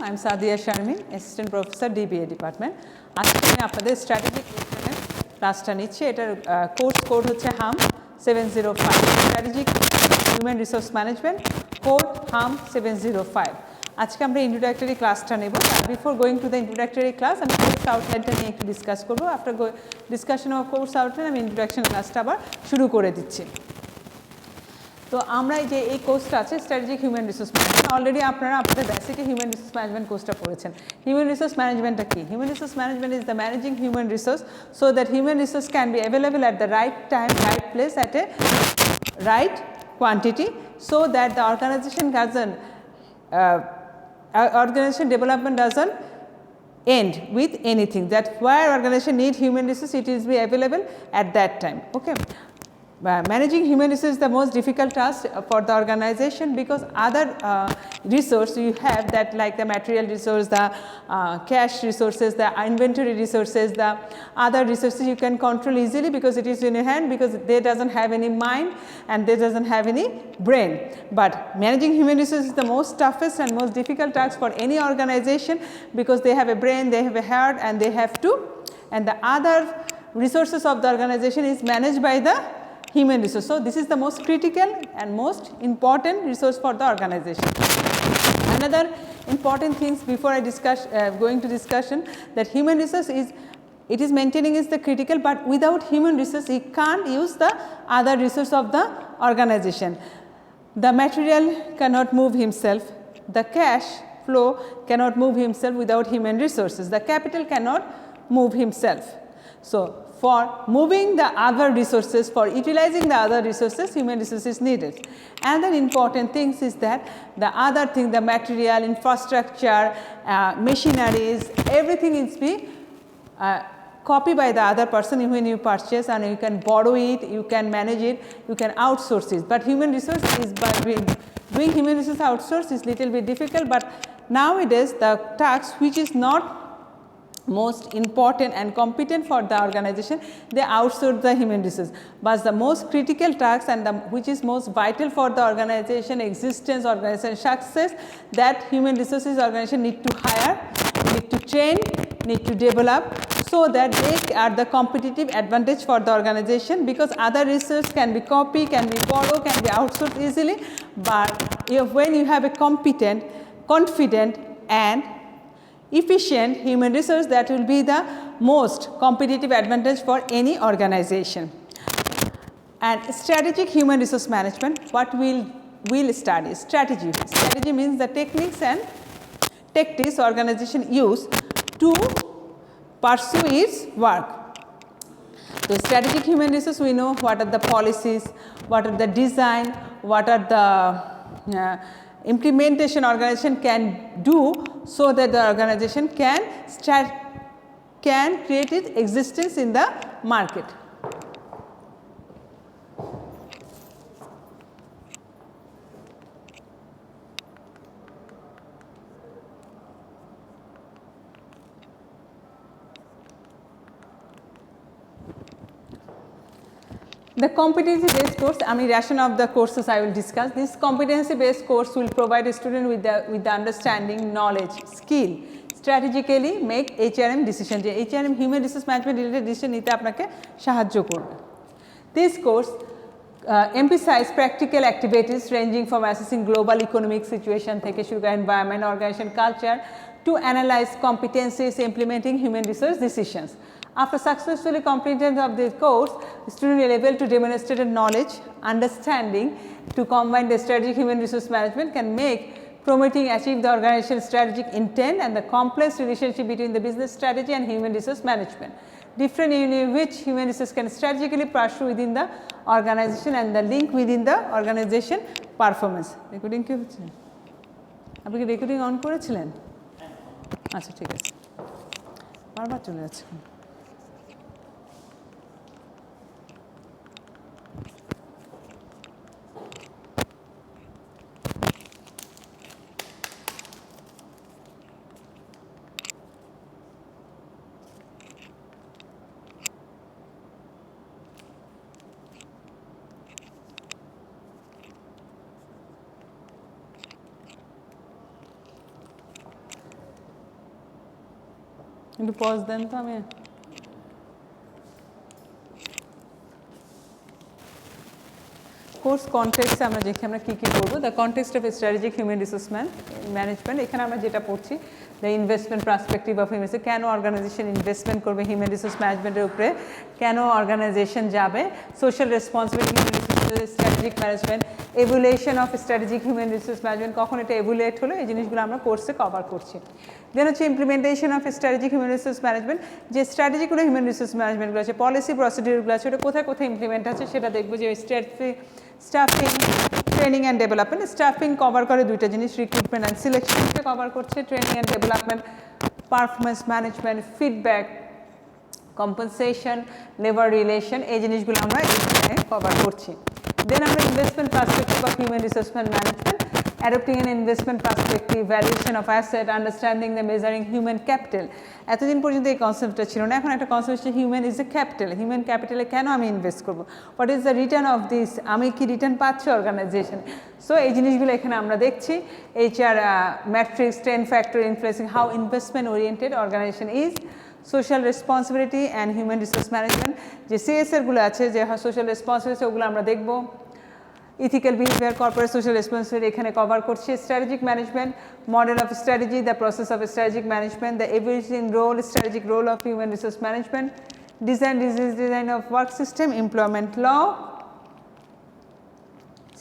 I am Shadia Sharmin, Assistant Professor DBA Department. আজকে আমি আপনাদের স্ট্র্যাটেজিক HRM ক্লাসটা নিচ্ছি। এটার কোর্স কোড হচ্ছে HAM 705, strategic human resource management code HAM 705। আজকে আমরা ইন্ট্রোডাক্টরি ক্লাসটা নেব। Before going to the introductory class আমি কোর্স আউটলাইনটা নিয়ে একটু ডিসকাস করবো। After discussion of course outline আমি ইন্ট্রোডাকশন ক্লাসটা আবার শুরু করে দিচ্ছি। তো আমরা যে এই কোর্সটা আছে strategic human resource management, already আপনারা আপনাদের বেসিকে হিউম্যান রিসোর্স ম্যানেজমেন্ট কোর্সটা পড়েছেন। হিউম্যান রিসোর্স ম্যানেজমেন্টটা কি? Human resource management is the managing human resource so that human resource can be available at the right time, right place, at a right quantity, so that the organization development doesn't end with anything. That where organization need human resource, it is be available at that time. Okay. Managing human resources is the most difficult task for the organization, because other resource you have that, like the material resource, the cash resources, the inventory resources, the other resources you can control easily because it is in your hand, because they doesn't have any mind and they doesn't have any brain. But managing human resources is the most toughest and most difficult task for any organization, because they have a brain, they have a heart, and they have to, and the other resources of the organization is managed by the human resource. So, this is the most critical and most important resource for the organization. Another important things before I discuss going to discussion, that human resource is maintaining is the critical, but without human resource you can't use the other resource of the organization. The material cannot move himself, the cash flow cannot move himself without human resources, the capital cannot move himself. So, for moving the other resources, for utilizing the other resources, human resources needed. Another important things is that the other thing, the material, infrastructure, machineries, everything is be copied by the other person when you purchase, and you can borrow it, you can manage it, you can outsource it. But human resource is doing human resource outsource is little bit difficult, but nowadays the task which is not most important and competent for the organization, they outsource the human resource. But the most critical task and which is most vital for the organization existence, organization success, that human resources organization need to hire, need to train, need to develop, so that they are the competitive advantage for the organization, because other resource can be copied, can be borrowed, can be outsourced easily. But when you have a competent, confident and efficient human resource, that will be the most competitive advantage for any organization. And strategic human resource management, what we'll study? Strategy. Strategy means the techniques and tactics organization use to pursue its work. So, strategic human resource, we know what are the policies, what are the design, what are the implementation organization can do, so that the organization can create its existence in the market. The competency based course, I mean ration of the courses I will discuss. This competency based course will provide a student with the understanding, knowledge, skill, strategically make HRM decision. যে HRM human resource management related decision নিতে আপনাকে সাহায্য করবে. This course emphasize practical activities ranging from assessing global economic situation থেকে শুরু করে environment, organization, culture, to analyze competencies implementing human resource decisions. After successfully completion of this course, the student will be able to demonstrate knowledge, understanding to combine the strategic human resource management, can make promoting achieve the organization strategic intent and the complex relationship between the business strategy and human resource management. Different union which human resource can strategically pursue within the organization and the link within the organization performance. Recording কি হচ্ছে? আপনি কি recording on করেছিলেন? আচ্ছা ঠিক আছে, বারবার চলে যাচ্ছে। একটু পজ দেন তো আমি কোর্স কনটেক্সটে আমরা দেখি আমরা কী কী করবো the context of strategic human resource management এখানে আমরা যেটা পড়ছি the investment perspective of human কেন অর্গানাইজেশন ইনভেস্টমেন্ট করবে হিউম্যান রিসোর্স ম্যানেজমেন্টের উপরে কেন অর্গানাইজেশন যাবে social responsibility human resource strategic management evaluation of strategic human resource management কখন এটা এভুলেট হলো এই জিনিসগুলো আমরা কোর্সে কভার করছি দেন হচ্ছে implementation of strategic human resource management যে স্ট্র্যাটেজিগুলো হিউম্যান রিসোর্স ম্যানেজমেন্টগুলো আছে পলিসি প্রসিডিউরগুলো আছে ওটা কোথায় কোথায় ইমপ্লিমেন্ট আছে সেটা দেখবো যে stuffing training and development stuffing cover করে দুইটা জিনিস রিক্রুটমেন্ট অ্যান্ড সিলেকশনকে কভার করছে training and development performance management feedback compensation labour relation এই জিনিসগুলো আমরা এখানে কভার করছি দেন আমরা investment perspective of human resource management adopting an investment perspective, valuation of asset, understanding the measuring human capital. এতদিন পর্যন্ত এই কনসেপ্টটা ছিল না এখন একটা কনসেপ্ট হচ্ছে human is a capital human ক্যাপিটালে কেন আমি ইনভেস্ট করবো what is the return of this আমি কি রিটার্ন পাচ্ছি অর্গানাইজেশন সো এই জিনিসগুলো এখানে আমরা দেখছি HR matrix 10 factor influencing how investment oriented organisation is social responsibility and human resource management যে CSRগুলো আছে যে সোশ্যাল রেসপন্সিবিলিটি ওগুলো আমরা দেখবো ethical behavior corporate social responsibility এখানে কভার করছে strategic management model of strategy the process of strategic management the evolution role strategic role of human resource management design of work system employment law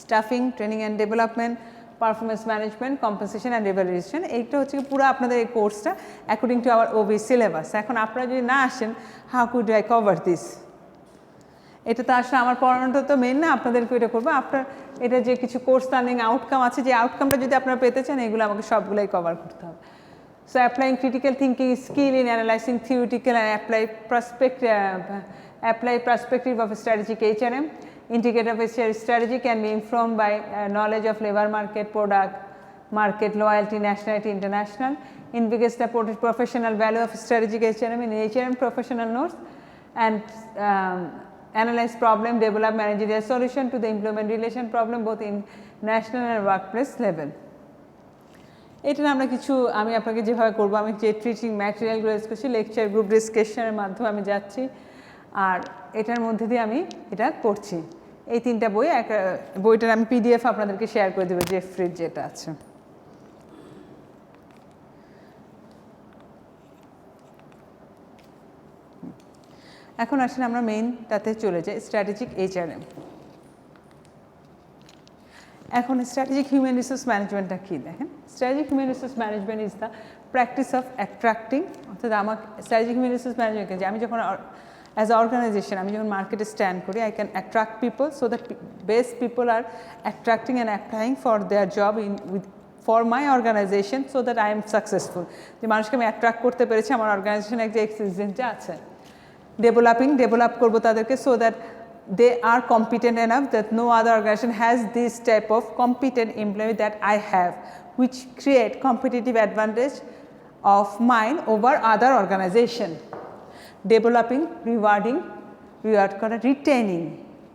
staffing training and development performance management compensation and evaluation এইটা হচ্ছে পুরো আপনাদের এই কোর্সটা according to our OB syllabus এখন আপনারা যদি না আসেন how could I cover this এটা তো আসলে আমার পড়ানোটা তো মেন না আপনাদেরকে এটা করবো আপনার এটা যে কিছু কোর্স লার্নিং আউটকাম আছে যে আউটকামটা যদি আপনারা পেতে চান এগুলো আমাকে সবগুলোই কভার করতে হবে so applying critical thinking skill in analysing theoretical and apply perspective of strategic HRM integrated strategy can be informed by knowledge of labor market product market loyalty nationality international investigates the professional value of strategic HRM in HRM professional notes and analyze problem, develop managerial solution to the employment relation problem both in national and workplace level. এটা আমরা কিছু আমি আপনাকে যেভাবে করবো আমি যে ট্রিচিং ম্যাটেরিয়ালগুলো use করছি লেকচার গ্রুপ ডিসকাশনের মাধ্যমে আমি যাচ্ছি আর এটার মধ্যে দিয়ে আমি এটা করছি এই তিনটা বই বইটার আমি PDF আপনাদেরকে শেয়ার করে দেবো যে ফ্রিজ যেটা আছে এখন আসলে আমরা মেইনটাতে চলে যাই স্ট্র্যাটেজিক HRM এখন স্ট্র্যাটেজিক হিউম্যান রিসোর্স ম্যানেজমেন্টটা কী দেখেন strategic human resource management is the practice of attracting অর্থাৎ আমার স্ট্র্যাটেজিক হিউম্যান রিসোর্স ম্যানেজমেন্টকে যে আমি যখন অ্যাজ আ অর্গানাইজেশন আমি যখন মার্কেটে স্ট্যান্ড করি I can attract people so that best people are attracting and applying for their job in with for my organisation so that I am successful যে মানুষকে আমি অ্যাট্রাক্ট করতে পেরেছি আমার অর্গানাইজেশনের যে এক্সিস্টেন্সটা আছে develop করবো তাদেরকে so that they are competent enough that no other organization has this type of competent employee that I have which create competitive advantage of mine over other organization developing reward করা retaining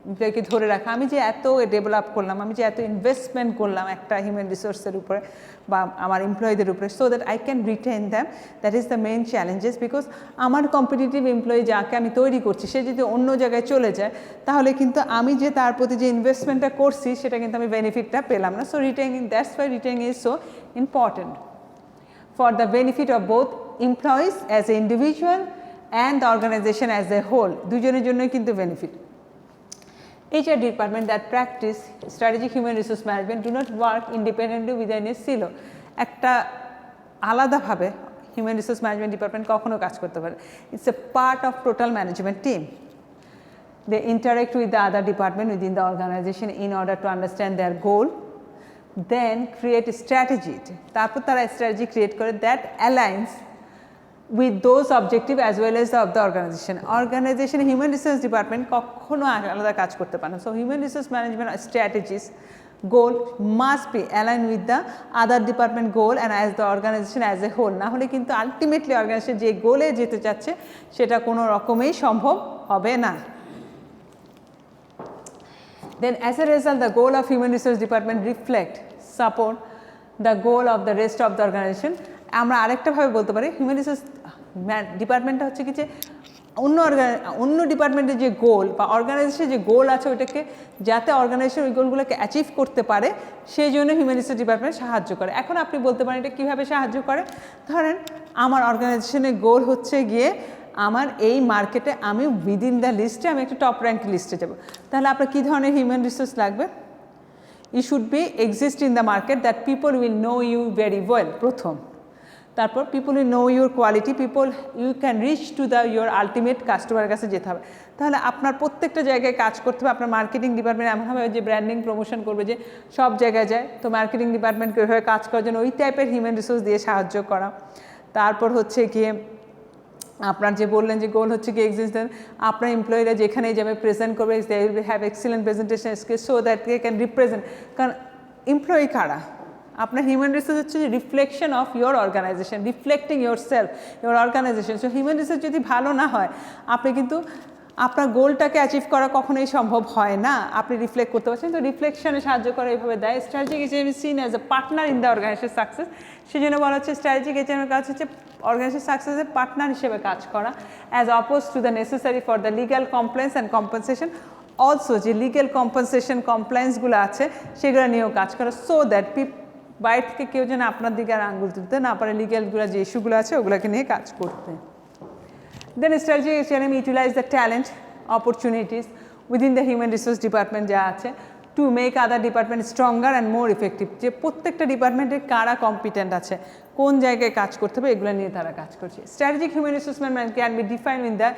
এমপ্লয়িকে ধরে রাখা আমি যে এত develop করলাম আমি যে এত ইনভেস্টমেন্ট করলাম একটা হিউম্যান রিসোর্সের উপরে বা আমার এমপ্লয়ীদের উপরে so that I can written them that is the main challenges because আমার কম্পিটিটিভ এমপ্লয়ি যাকে আমি তৈরি করছি সে যদি অন্য জায়গায় চলে যায় তাহলে কিন্তু আমি যে তার প্রতি যে ইনভেস্টমেন্টটা করছি সেটা কিন্তু আমি বেনিফিটটা পেলাম না so retaining that's why retaining is so important for the benefit of both employees as a individual and the organisation as a whole দুজনের জন্যই কিন্তু benefit HR department that practice strategic human resource management do not work independently within a silo একটা আলাদাভাবে human resource management department কখনো কাজ করতে পারে it's a part of total management team they interact with the other department within the organization in order to understand their goal then create a strategy তারপর তারা strategy create করে that aligns with those objective as well as of the organization human resource department কখনো আলাদা কাজ করতে পারে না so human resource management strategies goal must be aligned with the other department goal and as the organization as a whole না হলে কিন্তু ultimately organization যে গোলে যেতে চাচ্ছে সেটা কোনো রকমেই সম্ভব হবে না then as a result the goal of human resource department reflect support the goal of the rest of the organization আমরা আরেকটা ভাবে বলতে পারি হিউম্যান রিসোর্স ডিপার্টমেন্টটা হচ্ছে কি যে অন্য ডিপার্টমেন্টের যে গোল বা অর্গানাইজেশনের যে গোল আছে ওইটাকে যাতে অর্গানাইজেশন ওই গোলগুলোকে অ্যাচিভ করতে পারে সেই জন্য হিউম্যান রিসোর্স ডিপার্টমেন্ট সাহায্য করে। এখন আপনি বলতে পারেন এটা কীভাবে সাহায্য করে। ধরেন আমার অর্গানাইজেশনের গোল হচ্ছে গিয়ে আমার এই মার্কেটে আমি উইদিন দ্য লিস্টে আমি একটা টপ র্যাঙ্ক লিস্টে যাব, তাহলে আপনার কী ধরনের হিউম্যান রিসোর্স লাগবে? You should be exist in the market that people will know you very well প্রথম। তারপর people will know your quality, people you can reach to the your ultimate কাস্টমারের কাছে যেতে হবে। তাহলে আপনার প্রত্যেকটা জায়গায় কাজ করতে হবে। আপনার মার্কেটিং ডিপার্টমেন্ট এমন হবে যে ব্র্যান্ডিং প্রমোশন করবে যে সব জায়গায় যায়, তো মার্কেটিং ডিপার্টমেন্টকে ওইভাবে কাজ করার জন্য ওই টাইপের হিউম্যান রিসোর্স দিয়ে সাহায্য করা। তারপর হচ্ছে গিয়ে আপনার যে বললেন যে গোল হচ্ছে কি এক্সিস্টেন্স, আপনার এমপ্লয়িরা যেখানেই যাবে প্রেজেন্ট করবে, they will have excellent presentation skill so that they can represent. কারণ এমপ্লয়ি কারা? আপনার হিউম্যান রিসোর্স হচ্ছে reflection of your organisation, reflecting your self your organisation. So human resource যদি ভালো না হয় আপনি কিন্তু আপনার গোলটাকে অ্যাচিভ করা কখনোই সম্ভব হয় না। আপনি রিফ্লেক্ট করতে পারছেন, তো রিফ্লেকশনে সাহায্য করে এইভাবে দেয়। Strategic HRM is seen as a partner in the organisation success. সেই জন্য বলা হচ্ছে স্ট্র্যাটেজিক এইচআরএমের কাজ হচ্ছে অর্গানাইজেশন সাকসেসের পার্টনার হিসেবে কাজ করা, as oppose to the necessary for the legal compliance and compensation. Also যে লিগ্যাল কম্পেনসেশন কমপ্লেন্সগুলো আছে সেগুলো নিয়েও কাজ করা, সো দ্যাট বাইরে থেকে কেউ যেন আপনার দিকে আর আঙ্গুল তুলতে না পারে, লিগ্যালগুলো যে ইস্যুগুলো আছে ওগুলোকে নিয়ে কাজ করতে। Then strategic HRM utilise the talent opportunities within the human resource department যা আছে to make other department stronger and more effective. যে প্রত্যেকটা ডিপার্টমেন্টে কারা কম্পিটেন্ট আছে, কোন জায়গায় কাজ করতে হবে, এগুলো নিয়ে তারা কাজ করছে। Strategic human resource management can be defined with the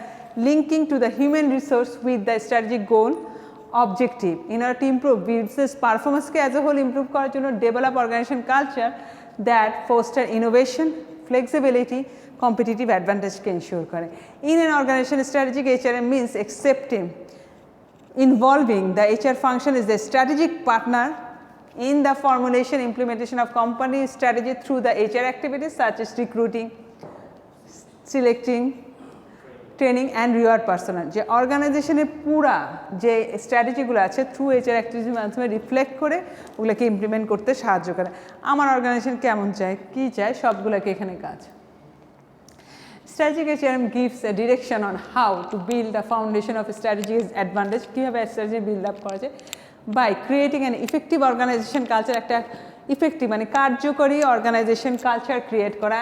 linking to the human resource with the strategic goal objective in order to improve business performance as a whole, improve করার জন্য develop organization culture that foster innovation, flexibility, competitive advantage K ensure করে। In an organization, strategic HRM means accepting involving the HR function is the strategic partner in the formulation implementation of company strategy through the HR activities such as recruiting, selecting, training and reward personal. যে অর্গানাইজেশনের পুরা যে স্ট্র্যাটেজিগুলো আছে through HR অ্যাক্টিভিটির মাধ্যমে reflect করে ওগুলোকে implement করতে সাহায্য করে। আমার অর্গানাইজেশন কেমন চায়, কী চায়, সবগুলোকে এখানে কাজ। Strategic HRM gives a direction on how to build the foundation of strategies advantage. কীভাবে স্ট্র্যাটেজি বিল্ড আপ করা যায়? By creating an effective organisation culture, একটা ইফেক্টিভ মানে কার্যকরী অর্গানাইজেশন কালচার ক্রিয়েট করা,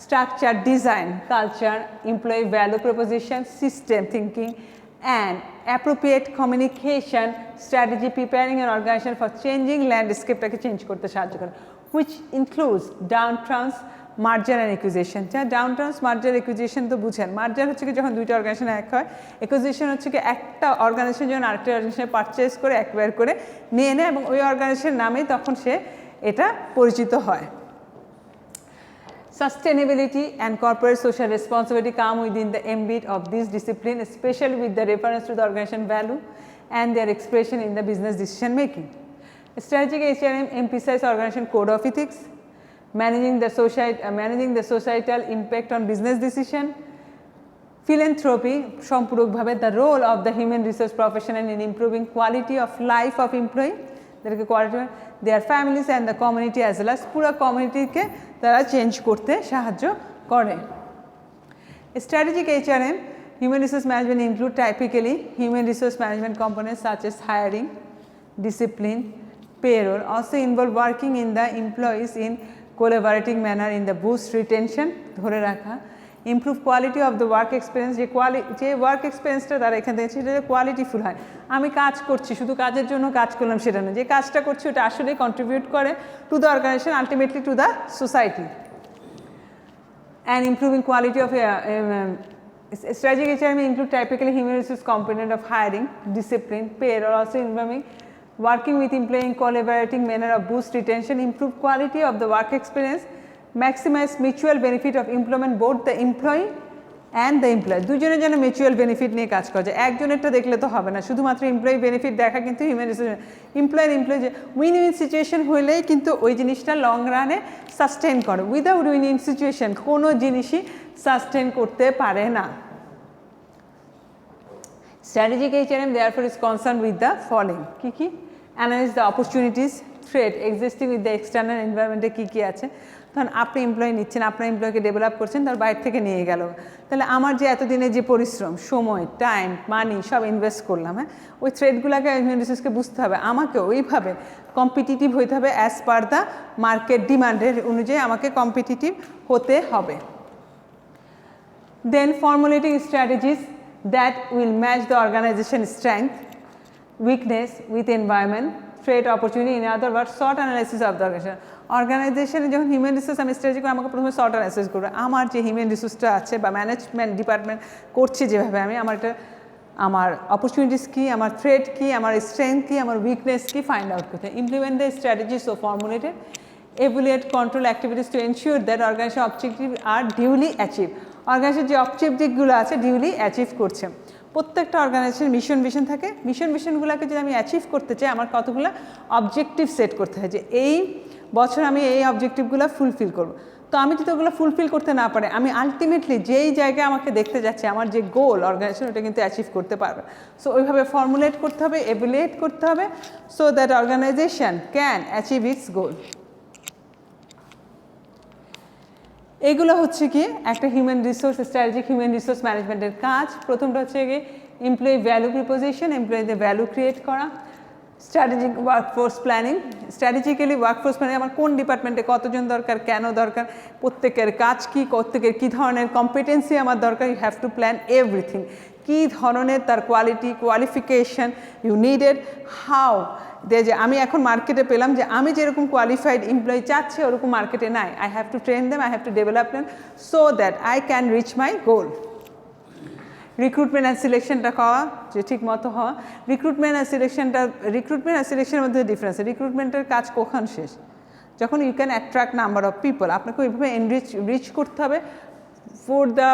structure, design, culture, employee value proposition, system thinking, and appropriate communication strategy, preparing an organization for changing landscape টাকে change করতে সাহায্য করে, which includes downtowns, merger and acquisition। downtowns, merger, acquisition তো বুঝেন। মার্জার হচ্ছে কি যখন দুইটা অর্গানাইজেশন এক হয়, acquisition হচ্ছে কি একটা অর্গানাইজেশন যখন আরেকটা অর্গানাইজেশনে পারচেজ করে অ্যাকোয়ার করে নিয়ে নেয় এবং ওই অর্গানাইজেশনের নামেই তখন সে এটা পরিচিত হয়। Sustainability and corporate social responsibility come within the ambit of this discipline, especially with the reference to the organization value and their expression in the business decision making. Strategic HRM emphasizes organization code of ethics, managing the societal impact on business decision, philanthropy, সম্পূরকভাবে the role of the human resource professional in improving quality of life of employee, their families and the community as well as পুরো কমিউনিটিকে তারা change করতে সাহায্য করে। Strategic HRM human resource management include typically human resource management components such as hiring, discipline, payroll, also involve working in the employees in collaborating manner in the boost retention ধরে রাখা, improve quality of the work experience, যে work এক্সপিরিয়েন্সটা তারা এখান থেকে সেটা কোয়ালিটিফুল হয়। আমি কাজ করছি শুধু কাজের জন্য কাজ করলাম সেটা না, যে কাজটা করছি ওটা আসলে কন্ট্রিবিউট করে to the organisation, ultimately to the society. And improving quality of strategic HRM include typically human resource component of hiring, discipline, payroll, also involving working with employee in collaborating manner of boost retention, improve quality of the work experience, maximize mutual benefit of employment both the employee and the employer। দুজনের যেন mutual benefit নিয়ে কাজ করা যায়, একজনেরটা দেখলে তো হবে না, শুধুমাত্র এমপ্লয়ি বেনিফিট দেখা কিন্তু হিউম্যান রিসোর্স এমপ্লয়ের যে উইন উইন সিচুয়েশন হলেই কিন্তু ওই জিনিসটা লং রানে সাস্টেন করে। উইদাউট উইন উইন সিচুয়েশন কোনো জিনিসই সাস্টেন করতে পারে না। Strategic HRM therefore is concerned with the following, কি analyze the opportunities, threat existing with the external environment, কি আছে, তখন আপনি এমপ্লয়ি নিচ্ছেন, আপনার এমপ্লয়িকে ডেভেলপ করছেন, তার বাইরে থেকে নিয়ে গেল, তাহলে আমার যে এতদিনের যে পরিশ্রম, সময়, টাইম, মানি সব ইনভেস্ট করলাম, হ্যাঁ, ওই থ্রেডগুলোকে হিউম্যান রিসোর্সকে বুঝতে হবে, আমাকে ওইভাবে কম্পিটিটিভ হইতে হবে অ্যাজ পার দ্য মার্কেট ডিমান্ডের অনুযায়ী আমাকে কম্পিটিটিভ হতে হবে। Then formulating strategies that will match the organization strength, weakness with environment, threat, opportunity, in other words, SWOT analysis of the organization. অর্গানাইজেশনে যখন হিউম্যান রিসোর্স আমি স্ট্র্যাটেজি করে আমাকে প্রথমে SWOT অ্যানালাইসিস করবো, আমার যে হিউম্যান রিসোর্সটা আছে বা ম্যানেজমেন্ট ডিপার্টমেন্ট করছে যেভাবে আমি আমার অপরচুনিটিস কী, আমার থ্রেট কী, আমার স্ট্রেংথ কী, আমার উইকনেস কী ফাইন্ড আউট করতে। Implement the strategy so formulated, evaluate control activities to ensure that organization objectives are duly achieved. Organisation যে অবজেক্টিভগুলো আছে ডিউলি অ্যাচিভ করছে। প্রত্যেকটা অর্গানাইজেশন মিশন থাকে, মিশনগুলোকে যদি আমি অ্যাচিভ করতে চাই আমার কতগুলো অবজেক্টিভ সেট করতে হয় যে এই বছর আমি এই অবজেক্টিভগুলো ফুলফিল করব। তো আমি যদি ওগুলো ফুলফিল করতে না পারে আমি আলটিমেটলি যেই জায়গায় আমাকে দেখতে যাচ্ছে আমার যে গোল অর্গানাইজেশন ওটা কিন্তু অ্যাচিভ করতে পারবে। সো ওইভাবে ফর্মুলেট করতে হবে, এভ্যালুয়েট করতে হবে so that organisation can achieve its goal. এগুলো হচ্ছে কি একটা human resource strategic human resource ম্যানেজমেন্টের কাজ। প্রথমটা হচ্ছে কি এমপ্লয়ি ভ্যালু প্রিপোজিশন, এমপ্লয়িদের ভ্যালু ক্রিয়েট করা। Strategic workforce planning, strategically workforce planning আমার কোন ডিপার্টমেন্টে কতজন দরকার, কেন দরকার, প্রত্যেকের কাজ কী, প্রত্যেকের কী ধরনের কম্পিটেন্সি আমার দরকার, you have to plan everything. কী ধরনের তার quality, qualification you needed, how যে আমি এখন মার্কেটে পেলাম যে আমি যেরকম কোয়ালিফাইড এমপ্লয়ি চাচ্ছি ওরকম মার্কেটে নাই, I have to train them, I have to develop them so that I can reach my goal. Recruitment and সিলেকশনটা হওয়া যে ঠিক মতো হওয়া। রিক্রুটমেন্ট অ্যান্ড সিলেকশনের মধ্যে ডিফারেন্স, রিক্রুটমেন্টের কাজ কখন শেষ, যখন you can attract number of people, আপনাকে ওইভাবে রিচ করতে হবে ফর দ্য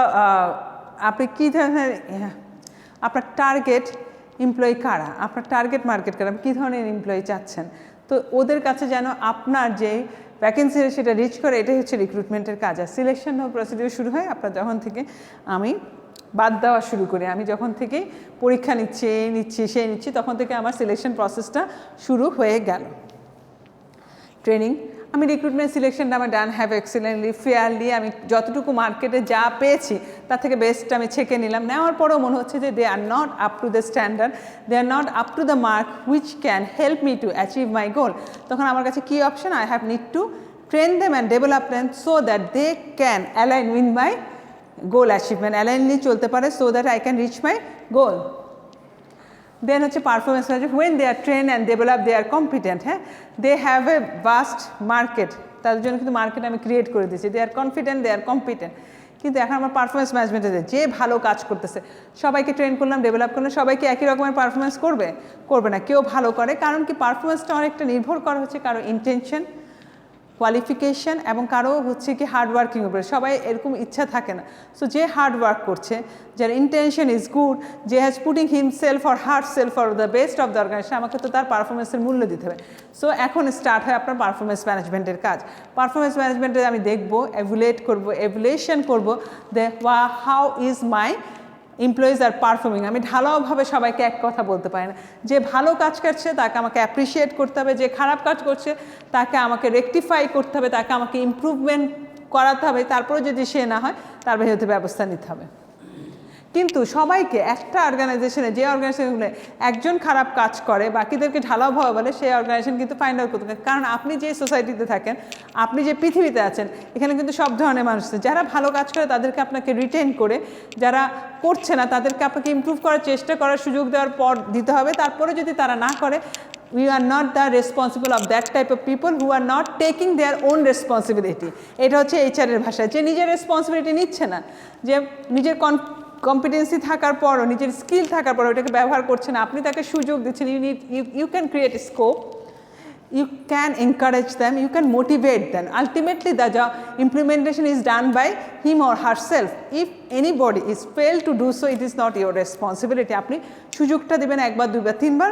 আপনি কী ধরনের আপনার টার্গেট এমপ্লয়ি কারা, আপনার টার্গেট মার্কেট কারা, কী ধরনের এমপ্লয়ি চাচ্ছেন, তো ওদের কাছে যেন আপনার যে ভ্যাকেন্সি সেটা রিচ করে, এটাই হচ্ছে রিক্রুটমেন্টের কাজ। আর সিলেকশন প্রসিডিউর শুরু হয় আপনার যখন থেকে আমি বাদ দেওয়া শুরু করি, আমি যখন থেকে পরীক্ষা নিচ্ছি তখন থেকে আমার সিলেকশন প্রসেসটা শুরু হয়ে গেল। ট্রেনিং, আমি রিক্রুটমেন্ট সিলেকশনটা আমার ডান হ্যাভ এক্সিলেন্টলি ফেয়ারলি, আমি যতটুকু মার্কেটে যা পেয়েছি তার থেকে বেস্ট আমি ছেঁকে নিলাম, নেওয়ার পরেও মনে হচ্ছে যে they are not up to the standard, they are not up to the mark which can help me to achieve my goal. তখন আমার কাছে কী option, I have need to train them and develop them so that they can align with my goal achievement, alignly চলতে পারে so that I can reach my goal. Then হচ্ছে performance management, when they are train and develop they R competent, হ্যাঁ, they have a vast market, তাদের জন্য কিন্তু market আমি create করে দিচ্ছি, দে are confident, they R competent. কিন্তু এখন আমার পারফরমেন্স ম্যানেজমেন্টে যে ভালো কাজ করতেছে সবাইকে ট্রেন করলাম, ডেভেলপ করলাম, সবাইকে একই রকমের পারফরমেন্স করবে না, কেউ ভালো করে, কারণ কি পারফরমেন্সটা অনেকটা নির্ভর করা হচ্ছে কারো ইন্টেনশন, কোয়ালিফিকেশান এবং কারো হচ্ছে কি হার্ডওয়ার্কিংয়ের উপরে, সবাই এরকম ইচ্ছা থাকে না। সো যে হার্ডওয়ার্ক করছে, যার ইন্টেনশন ইজ গুড, যে has putting himself or herself for the best of the organisation, আমাকে তো তার পারফরমেন্সের মূল্য দিতে হবে। সো এখন স্টার্ট হয় আপনার পারফরমেন্স ম্যানেজমেন্টের কাজ। পারফরমেন্স ম্যানেজমেন্টে আমি দেখবো, এভ্যালুয়েশন করবো how is my employees are performing. আমি ঢালাওভাবে সবাইকে এক কথা বলতে পারি না, যে ভালো কাজ করছে তাকে আমাকে অ্যাপ্রিসিয়েট করতে হবে, যে খারাপ কাজ করছে তাকে আমাকে রেকটিফাই করতে হবে, তাকে আমাকে ইমপ্রুভমেন্ট করাতে হবে, তারপরে যদি সে না হয় তার বিরুদ্ধে ব্যবস্থা নিতে হবে। কিন্তু সবাইকে একটা অর্গানাইজেশনে, যে অর্গানাইজেশনগুলো একজন খারাপ কাজ করে বাকিদেরকে ঢালাওভাবে বলে, সেই অর্গানাইজেশন কিন্তু ফাইন্ড আউট করতে পারে। কারণ আপনি যে সোসাইটিতে থাকেন, আপনি যে পৃথিবীতে আছেন, এখানে কিন্তু সব ধরনের মানুষ আছে, যারা ভালো কাজ করে তাদেরকে আপনাকে রিটেন করে, যারা করছে না তাদেরকে আপনাকে ইমপ্রুভ করার চেষ্টা করার সুযোগ দেওয়ার পর দিতে হবে। তারপরে যদি তারা না করে, we are not the responsible of that type of people who are not taking their own responsibility. এটা হচ্ছে HR এর ভাষা, যে নিজের রেসপন্সিবিলিটি নিচ্ছে না, যে নিজের কম্পিটেন্সি থাকার পরও, নিজের স্কিল থাকার পরও ওটাকে ব্যবহার করছে না, আপনি তাকে সুযোগ দিচ্ছেন। You can create scope, you can encourage them, you can motivate them. Ultimately the job implementation is done by him or herself. If anybody is failed to do so, it is not your responsibility. আপনি সুযোগটা দিবেন একবার, দুইবার, তিনবার,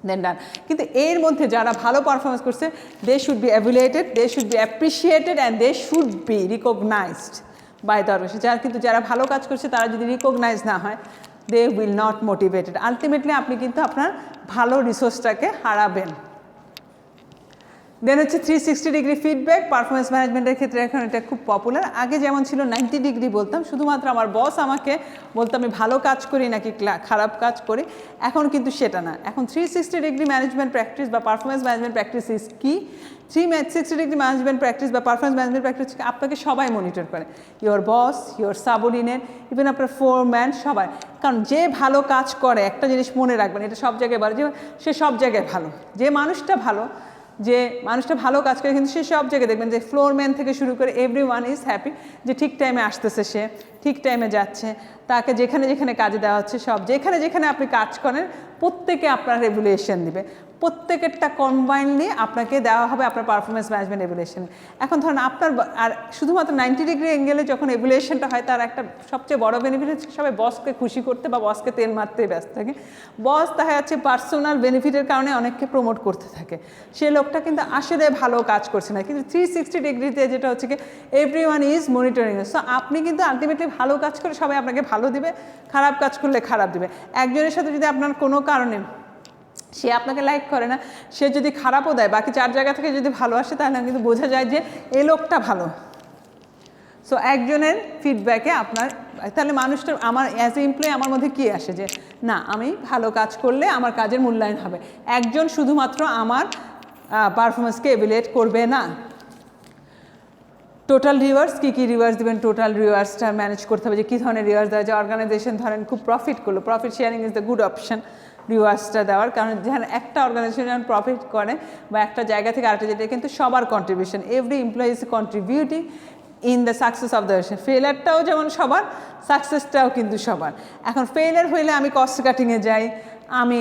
দেন ডান। কিন্তু এর মধ্যে যারা ভালো পারফরমেন্স করছে, they should be evaluated, they should be appreciated and they should be recognised by the organisation. কিন্তু যারা ভালো কাজ করছে তারা যদি রিকগনাইজ না হয়, they will not motivated. Ultimately আপনি কিন্তু আপনার ভালো রিসোর্সটাকে হারাবেন। দেন হচ্ছে 360 ডিগ্রি ফিডব্যাক পারফরমেন্স ম্যানেজমেন্টের ক্ষেত্রে এখন এটা খুব পপুলার। আগে যেমন ছিল 90 ডিগ্রি বলতাম, শুধুমাত্র আমার বস আমাকে বলতো আমি ভালো কাজ করি নাকি খারাপ কাজ করি, এখন কিন্তু সেটা না। এখন 360 ডিগ্রি ম্যানেজমেন্ট প্র্যাকটিস বা পারফরমেন্স ম্যানেজমেন্ট প্র্যাকটিস ইজ কি? 360 ডিগ্রি ম্যানেজমেন্ট প্র্যাকটিস বা পারফরমেন্স ম্যানেজমেন্ট প্র্যাকটিস আপনাকে সবাই মনিটর করে, your boss, your subordinate, even আপনার ফোরম্যান, সবাই। কারণ যে ভালো কাজ করে, একটা জিনিস মনে রাখবেন, এটা সব জায়গায় বলে যে সে সব জায়গায় ভালো। যে মানুষটা ভালো কাজ করে কিন্তু সে সব জায়গায় দেখবেন যে ফ্লোরম্যান থেকে শুরু করে এভরিওয়ান ইজ হ্যাপি, যে ঠিক টাইমে আসতেছে, সে ঠিক টাইমে যাচ্ছে, তাকে যেখানে যেখানে কাজে দেওয়া হচ্ছে, সব যেখানে যেখানে আপনি কাজ করেন প্রত্যেকে আপনার রেগুলেশন দিবে, প্রত্যেকেরটা কম্বাইনলি আপনাকে দেওয়া হবে আপনার পারফরমেন্স ম্যানেজমেন্ট এভুলেশনে। এখন ধরুন আপনার আর শুধুমাত্র 90 ডিগ্রি অ্যাঙ্গেলে যখন এভুলেশনটা হয়, তার একটা সবচেয়ে বড় বেনিফিট হচ্ছে সবাই বসকে খুশি করতে বা বসকে তেল মারতে ব্যস্ত থাকে। বস দেখা যাচ্ছে পার্সোনাল বেনিফিটের কারণে অনেককে প্রমোট করতে থাকে, সে লোকটা কিন্তু আসলে ভালো কাজ করছে না। কিন্তু 360 ডিগ্রিতে যেটা হচ্ছে কি এভরিওয়ান ইজ মনিটরিং। সো আপনি কিন্তু আলটিমেটলি ভালো কাজ করে সবাই আপনাকে ভালো দিবে, খারাপ কাজ করলে খারাপ দিবে। একজনের সাথে যদি আপনার কোনো কারণে সে আপনাকে লাইক করে না, সে যদি খারাপও দেয়, বাকি 4 জায়গা থেকে যদি ভালো আসে, তাহলে কিন্তু বোঝা যায় যে এই লোকটা ভালো। সো একজনের ফিডব্যাকে আপনার, তাহলে মানুষটা আমার অ্যাজ এ এমপ্লয়ি আমার মধ্যে কী আসে যে না, আমি ভালো কাজ করলে আমার কাজের মূল্যায়ন হবে। একজন শুধুমাত্র আমার পারফরমেন্সকে এভ্যালুয়েট করবে না। টোটাল রিওয়ার্ডস, কী কী রিওয়ার্ডস দেবেন, টোটাল রিওয়ার্ডসটা ম্যানেজ করতে হবে যে কী ধরনের রিওয়ার্ডস দেওয়া যায়। অর্গানাইজেশন ধরেন খুব প্রফিট করলো, profit sharing is the good option রিওয়ার্ডসটা দেওয়ার। কারণ যেখানে একটা অর্গানাইজেশন যখন প্রফিট করে বা একটা জায়গা থেকে আরেকটা, যেটা কিন্তু সবার contribution, every employee is contributing in the success of the organisation. ফেলারটাও যেমন সবার, সাকসেসটাও কিন্তু সবার। এখন ফেলার হইলে আমি কস্ট কাটিংয়ে যাই, আমি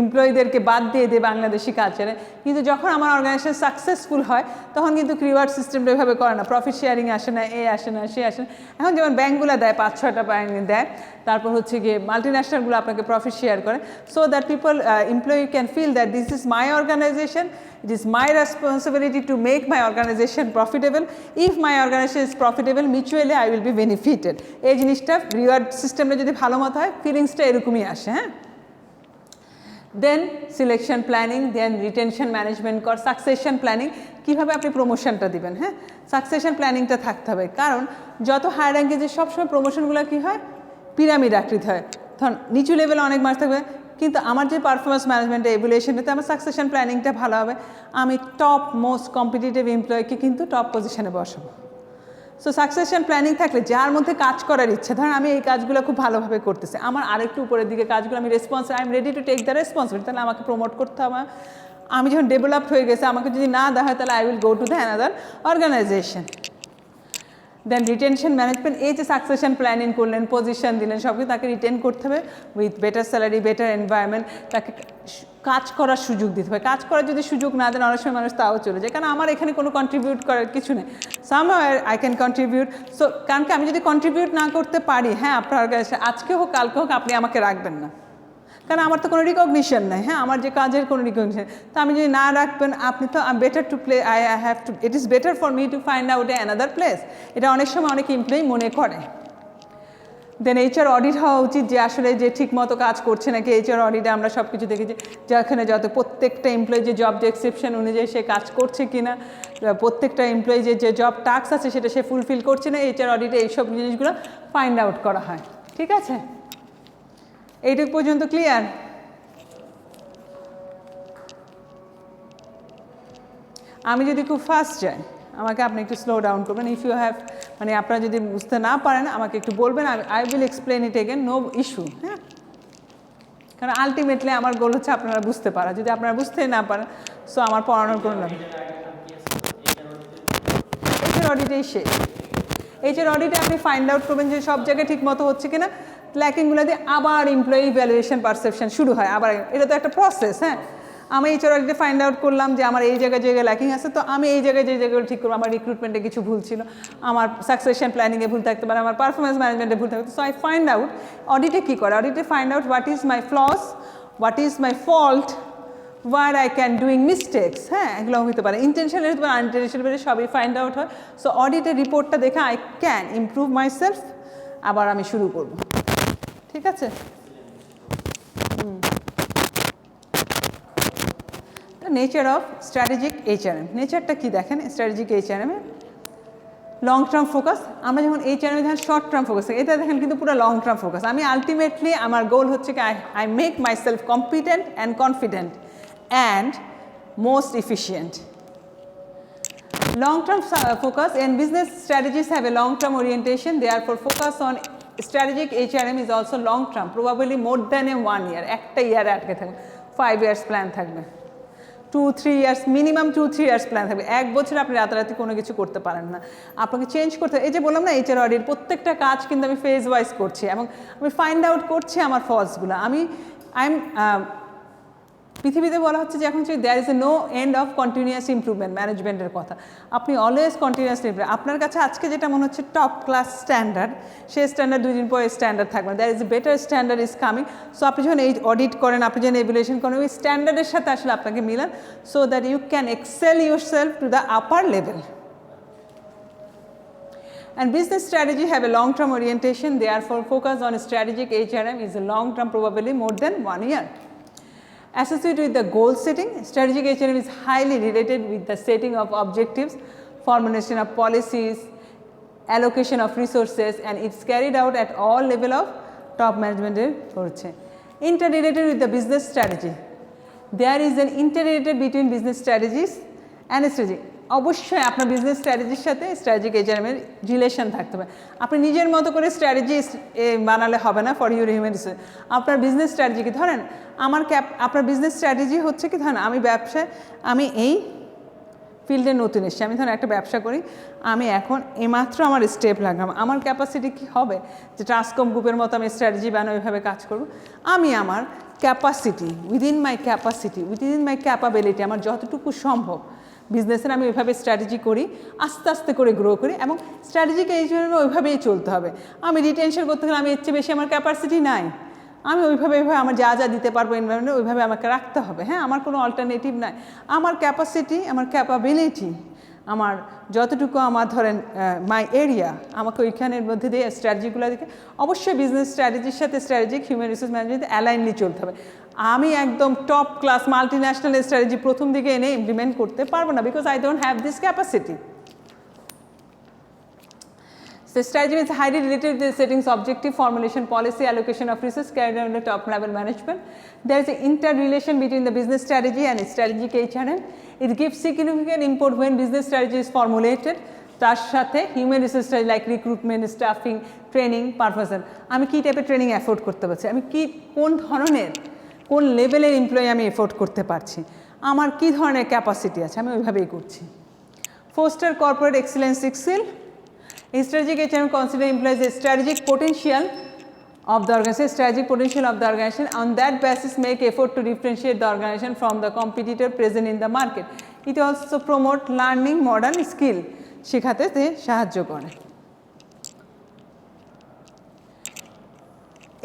এমপ্লয়ীদেরকে বাদ দিয়ে দিই বাংলাদেশি কালচারে। কিন্তু যখন আমার অর্গানাইজেশন সাকসেসফুল হয়, তখন কিন্তু রিওয়ার্ড সিস্টেমটা এভাবে করে না, প্রফিট শেয়ারিং আসে না, এ আসে না, সে আসে না। এখন যেমন ব্যাঙ্কগুলো দেয় 5-6টা ব্যাঙ্ক দেয়, তারপর হচ্ছে গিয়ে মাল্টিন্যাশনালগুলো আপনাকে প্রফিট শেয়ার করে, so that people employee can feel that this is my organisation, it is my responsibility to make my organization profitable. If my organization is profitable, mutually I will be benefited. এই জিনিসটা reward সিস্টেমটা যদি ভালো মতো হয়, ফিলিংসটা এরকমই আসে। হ্যাঁ, দেন সিলেকশন প্ল্যানিং, দেন রিটেনশন ম্যানেজমেন্ট কর, সাকসেশন প্ল্যানিং, কীভাবে আপনি প্রমোশনটা দিবেন। হ্যাঁ, সাকসেশন প্ল্যানিংটা থাকতে হবে। কারণ যত হায়ার র্যাঙ্কে যে সবসময় প্রমোশনগুলো কী হয়, পিরামিড আকৃতি হয়। ধরুন নিচু লেভেলে অনেক মানুষ থাকবে, কিন্তু আমার যে পারফরমেন্স ম্যানেজমেন্টে এভ্যালুয়েশনটাতে আমার সাকসেশন প্ল্যানিংটা ভালো হবে, আমি টপ মোস্ট কম্পিটিটিভ এমপ্লয়িকে কিন্তু টপ পজিশনে বসাবো। সো সাকসেশন প্ল্যানিং থাকলে যার মধ্যে কাজ করার ইচ্ছা, ধরেন আমি এই কাজগুলো খুব ভালোভাবে করতেছি, আমার আরেকটু উপরের দিকে কাজগুলো আমি I am ready to take the responsibility, তাহলে আমাকে প্রমোট করতে হবে। আমি যখন ডেভেলপড হয়ে গেছে, আমাকে যদি না দেওয়া হয়, তাহলে I will go to the another organisation. Then retention management, এই যে সাকসেশন প্ল্যানিং করলেন, পজিশন দিলেন, সব কিছু তাকে রিটেন করতে হবে with better salary, better environment, তাকে কাজ করার সুযোগ দিতে হবে। কাজ করার যদি সুযোগ না দেন, অনেক সময় মানুষ তাও চলে যায়, কারণ আমার এখানে কোনো কন্ট্রিবিউট করার কিছু নেই, somehow I can contribute. So কারণ কি আমি যদি কন্ট্রিবিউট না করতে পারি, হ্যাঁ, আপনার অর্গানাইজেশন আজকে হোক কালকে হোক আপনি আমাকে রাখবেন না, কারণ আমার তো কোনো রিকগনিশন নেই। হ্যাঁ, আমার যে কাজের কোনো রিকগনিশন, তো আমি যদি না রাখবেন, আপনি তো better to play, I have two, it is better for me to find out another place. এটা অনেক সময় অনেক এমপ্লয়ি মনে করে। দেন এইচআর অডিট হওয়া উচিত, যে আসলে যে ঠিক মতো কাজ করছে নাকি। এইচআর অডিটে আমরা সব কিছু দেখেছি, যেখানে যত প্রত্যেকটা এমপ্লয়ি যে জব ডেসক্রিপশন অনুযায়ী সে কাজ করছে কিনা, প্রত্যেকটা এমপ্লয়ি যে জব টাস্ক আছে সেটা সে ফুলফিল করছে না, এইচআর অডিটে এইসব জিনিসগুলো ফাইন্ড আউট করা হয়। ঠিক আছে, এইটুকু পর্যন্ত ক্লিয়ার? আমি যদি খুব ফাস্ট যাই, আমাকে আপনি একটু স্লো ডাউন করবেন। ইফ ইউ হ্যাভ, মানে আপনারা যদি বুঝতে না পারেন আমাকে একটু বলবেন, I will explain it again, no issue. হ্যাঁ, কারণ আলটিমেটলি আমার গোল হচ্ছে আপনারা বুঝতে পারা। যদি আপনারা বুঝতেই না পারেন, সো আমার পড়ানোর কোনো লাভ নেই। এইচআর অডিটেই শেষ। এইচআর অডিটে আপনি ফাইন্ড আউট করবেন যে সব জায়গায় ঠিক মতো হচ্ছে কিনা, ল্যাকিংগুলো দিয়ে আবার এমপ্লয়ি ভ্যালুয়েশন পারসেপশন শুরু হয়। আবার এটা তো একটা প্রসেস। হ্যাঁ, আমি এইচআর অডিটে ফাইন্ড আউট করলাম যে আমার এই জায়গায় ল্যাকিং আছে, তো আমি এই জায়গায় যে জায়গাগুলো ঠিক করবো। আমার রিক্রুটমেন্টে কিছু ভুল ছিল, আমার সাকসেশন প্ল্যানিংয়ে ভুল থাকতে পারে, আমার পারফরমেন্স ম্যানেজমেন্টে ভুল থাকতে, সো আই ফাইন্ড আউট। অডিটে কী করে, অডিটে find out what is my flaws, what is my fault, where I can doing mistakes. হ্যাঁ, এগুলো হতে পারে, ইন্টেনশনাল হতে পারে, আনইন্টেনশনাল, সবই ফাইন্ড আউট হয়। সো অডিটের রিপোর্টটা দেখে I can improve my self, আবার আমি শুরু করব। ঠিক আছে, নেচার অফ স্ট্র্যাটেজিক HRM, নেচারটা কি দেখেন strategic HRM a long term focus, আমরা যখন HRM এ দেখেন শর্ট টার্ম ফোকাস, এটা দেখেন কিন্তু পুরো লং টার্ম ফোকাস। আমি আলটিমেটলি আমার গোল হচ্ছে কি I make my self competent and confident and most efficient. Long term focus and business strategies have a long term orientation, therefore focus on strategic HRM is also long term, probably more than a 1 year, একটা ইয়ার আটকে থাকবে, 5 years plan থাকবে, 2-3 years minimum 2-3 years plan থাকবে। এক বছর আপনি রাতারাতি কোনো কিছু করতে পারেন না, আপনাকে চেঞ্জ করতে। এই যে বললাম না HR অডিট প্রত্যেকটা কাজ কিন্তু আমি ফেজ ওয়াইজ করছি এবং আমি ফাইন্ড আউট করছি আমার ফলসগুলো। পৃথিবীতে বলা হচ্ছে যে এখন there is a no end of continuous improvement, ম্যানেজমেন্টের কথা। আপনি অলওয়েজ কন্টিনিউয়াসলি ইমপ্রুভ, আপনার কাছে আজকে যেটা মনে হচ্ছে টপ ক্লাস স্ট্যান্ডার্ড, সেই স্ট্যান্ডার্ড 2 দিন পরে স্ট্যান্ডার্ড থাকবে না, there is a better standard is coming. So আপনি যখন এই অডিট করেন, আপনি যখন এভ্যালুয়েশন করেন, ওই স্ট্যান্ডার্ডের সাথে আসলে আপনাকে মিলান, so that you can excel yourself to the upper level. And business strategy have a long-term orientation, therefore focus on strategic HRM is a long-term, probably more than 1 year. Associated with the goal setting, strategic HRM is highly related with the setting of objectives, formulation of policies, allocation of resources, and it's carried out at all level of top management. Interrelated with the business strategy, there is an interrelated between business strategies and strategy. অবশ্যই আপনার business স্ট্র্যাটেজির সাথে strategic HRM এর relation থাকতে হবে। আপনি নিজের মতো করে স্ট্র্যাটেজি বানালে হবে না ফর ইউর হিউম্যান রিসোর্স। আপনার বিজনেস স্ট্র্যাটেজি কি, ধরেন আপনার বিজনেস স্ট্র্যাটেজি হচ্ছে কি, ধরেন আমি এই ফিল্ডে নতুন এসেছি, আমি ধরেন একটা ব্যবসা করি, আমি এখন এইমাত্র আমার স্টেপ লাগলাম, আমার ক্যাপাসিটি কি হবে যে ট্রান্সকম গ্রুপের মতো আমি স্ট্র্যাটেজি বানাই ওইভাবে কাজ করব। আমি আমার ক্যাপাসিটি উইদিন মাই ক্যাপাবিলিটি, আমার যতটুকু সম্ভব বিজনেসের আমি ওইভাবে স্ট্র্যাটেজি করি, আস্তে আস্তে করে গ্রো করি এবং স্ট্র্যাটেজিক HRM ওইভাবেই চলতে হবে। আমি রিটেনশন করতে গেলে আমি এর চেয়ে বেশি আমার ক্যাপাসিটি নাই, আমি ওইভাবে আমার যা যা দিতে পারবো এনভায়রনমেন্টে ওইভাবে আমাকে রাখতে হবে। হ্যাঁ, আমার কোনো অল্টারনেটিভ নাই, আমার ক্যাপাসিটি, আমার ক্যাপাবিলিটি, আমার যতটুকু আমার ধরেন মাই এরিয়া, আমাকে ওইখানের মধ্যে দিয়ে স্ট্র্যাটেজিগুলো দেখে অবশ্যই বিজনেস স্ট্র্যাটেজির সাথে স্ট্র্যাটেজিক হিউম্যান রিসোর্স ম্যানেজমেন্ট অ্যালাইনলি চলতে হবে। আমি একদম top class multi national strategy প্রথম দিকে এনে ইমপ্লিমেন্ট করতে পারবো না, because I don't have this capacity. So strategy is highly related to the settings, objective, formulation, policy, allocation of resources carried out at top level management. There is an interrelation between the business strategy and strategic HRM. It gives significant import when business strategy is formulated. তার সাথে human resource strategy like recruitment, staffing, training, per person, আমি কী টাইপের training afford করতে পারছি, আমি কোন ধরনের কোন লেভেলের এমপ্লয়ি আমি এফোর্ড করতে পারছি, আমার কী ধরনের ক্যাপাসিটি আছে, আমি ওইভাবেই করছি। Foster corporate excellence skill, strategic HRM consider employees a strategic potential of the organization, on that basis make effort to differentiate the organization from the competitor present in the market. It also promote learning modern skill, শেখাতে সাহায্য করে।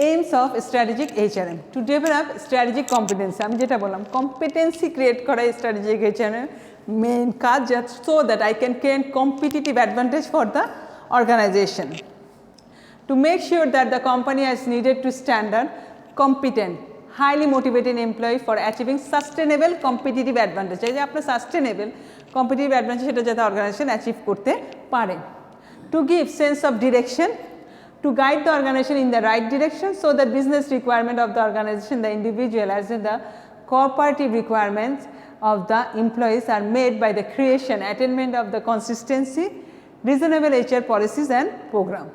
Aims of strategic HRM, to develop strategic competence, আমি যেটা বললাম competency create করা strategic HRM main কাজ, so that I can gain competitive advantage for the organization. To make sure that the company is needed to standard, competent, highly motivated employee for achieving sustainable competitive advantage. এই যে আপনার sustainable competitive advantage সেটা যাতে organization achieve করতে পারে। To give sense of direction, to guide the organization in the right direction so that business requirement of the organization, the individual as well the cooperative requirements of the employees are made by the creation, attainment of the consistency, reasonable HR policies and program.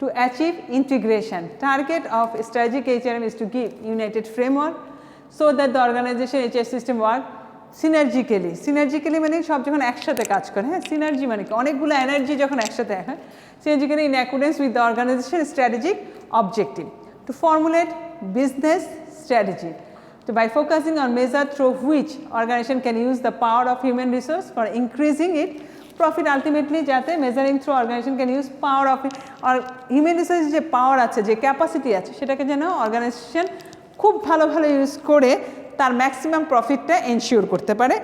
To achieve integration, target of strategic HRM is to give united framework so that the organization HR system work synergically মানে সব যখন একসাথে কাজ করে, হ্যাঁ synergy মানে কি অনেকগুলো এনার্জি যখন একসাথে হয়, synergically in accordance with the organization strategic objective. To formulate business strategy, so by focusing on measures through which organization can use the power of human resource for increasing it profit, ultimately যাতে measuring through organization can use power of human resource, যে পাওয়ার আছে যে capacity আছে সেটাকে যেন organisation খুব ভালো use করে তার ম্যাক্সিমাম প্রফিটটা এনশিওর করতে পারে।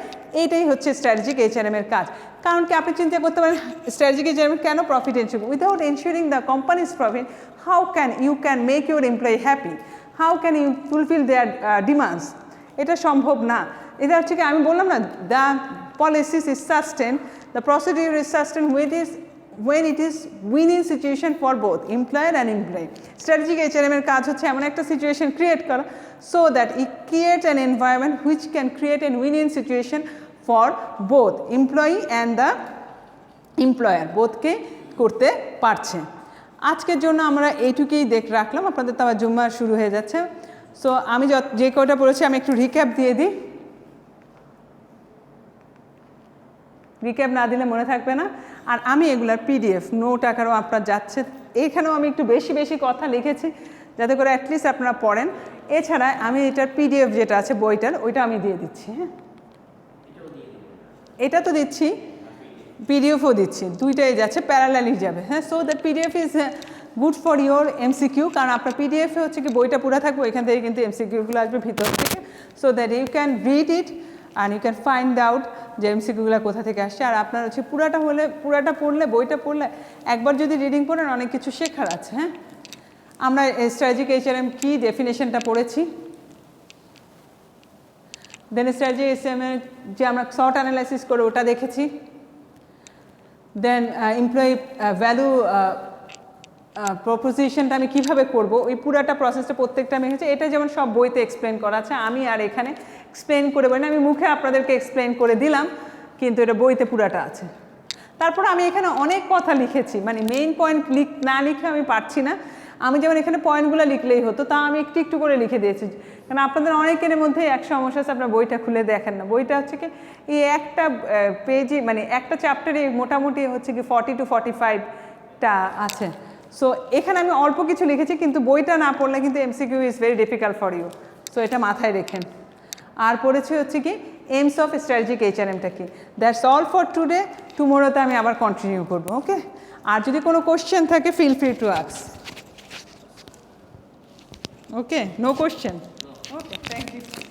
এইটাই হচ্ছে স্ট্র্যাটেজিক HRM এর কাজ। কারণ কি আপনি চিন্তা করতে পারেন স্ট্র্যাটেজিক HRM কেন profit ensure, without ensuring the companies profit how can you can make your employee happy, how can you fulfil their demands, এটা সম্ভব না। এটা হচ্ছে কি আমি বললাম না the policies is sustained, the procedure is sustained when it is win-win situation for both employer and employee. Strategic HRM এর কাজ হচ্ছে এমন একটা সিচুয়েশন ক্রিয়েট করা so that it creates an environment which can create a win-win situation for both employee and the employer, বোথকে করতে পারছে। আজকের জন্য আমরা এইটুকুই রাখলাম, আপনাদের তো আবার জুম্মা শুরু হয়ে যাচ্ছে। সো আমি যে কয়টা পড়েছি আমি একটু রিক্যাপ দিয়ে দিই, রিক্যাপ না দিলে মনে থাকবে না। আর আমি এগুলার পিডিএফ নোট আকারও আপনার যাচ্ছে, এইখানেও আমি একটু বেশি বেশি কথা লিখেছি যাতে করে অ্যাটলিস্ট আপনারা পড়েন। এছাড়া আমি এটার পিডিএফ যেটা আছে বইটার ওইটা আমি দিয়ে দিচ্ছি। হ্যাঁ, এটা তো দিচ্ছি, পিডিএফও দিচ্ছি, দুইটাই যাচ্ছে, প্যারালালি যাবে। হ্যাঁ, so that PDF is good for your MCQ, কারণ আপনার পিডিএফে হচ্ছে কি বইটা পুরো থাকবে, এখান থেকে কিন্তু এমসিকিউগুলো আসবে ভিতর থেকে, so that you can read it and you can find out যে এমসিকিউগুলো কোথা থেকে আসছে। আর আপনার হচ্ছে পুরাটা পড়লে, বইটা পড়লে একবার যদি রিডিং পড়েন অনেক কিছু শেখার আছে। হ্যাঁ, আমরা স্ট্র্যাটেজিক HRM কি ডেফিনেশনটা পড়েছি, দেন স্ট্র্যাটেজিক HRM এর যে আমরা শর্ট অ্যানালাইসিস করে ওটা দেখেছি, দেন এমপ্লয়ি ভ্যালু প্রপোজিশনটা আমি কীভাবে করব ওই পুরাটা প্রসেসটা প্রত্যেকটা আমি হচ্ছে, এটা যেমন সব বইতে এক্সপ্লেন করা আছে, আমি আর এখানে এক্সপ্লেন করে বলি না, আমি মুখে আপনাদেরকে এক্সপ্লেন করে দিলাম, কিন্তু এটা বইতে পুরাটা আছে। তারপর আমি এখানে অনেক কথা লিখেছি, মানে মেইন পয়েন্ট না লিখে আমি পারছি না, আমি যেমন এখানে পয়েন্টগুলো লিখলেই হতো, তা আমি একটু একটু করে লিখে দিয়েছি, কারণ আপনাদের অনেকের মধ্যে এক সমস্যা আছে, আপনার বইটা খুলে দেখেন না। বইটা হচ্ছে কি এই একটা পেজে, মানে একটা চ্যাপ্টারে মোটামুটি হচ্ছে কি 40 to 45টা আছে। সো এখানে আমি অল্প কিছু লিখেছি, কিন্তু বইটা না পড়লে কিন্তু MCQ is very difficult for you, so এটা মাথায় রেখেন। আর পড়েছি হচ্ছে কি এইমস অফ স্ট্র্যাটেজিক HRMটা কি। দ্যাটস অল ফর টুডে, টুমোরোতে আমি আবার কন্টিনিউ করবো। ওকে, আর যদি কোনো কোশ্চেন থাকে feel free to ask. Okay, no question. Okay, thank you.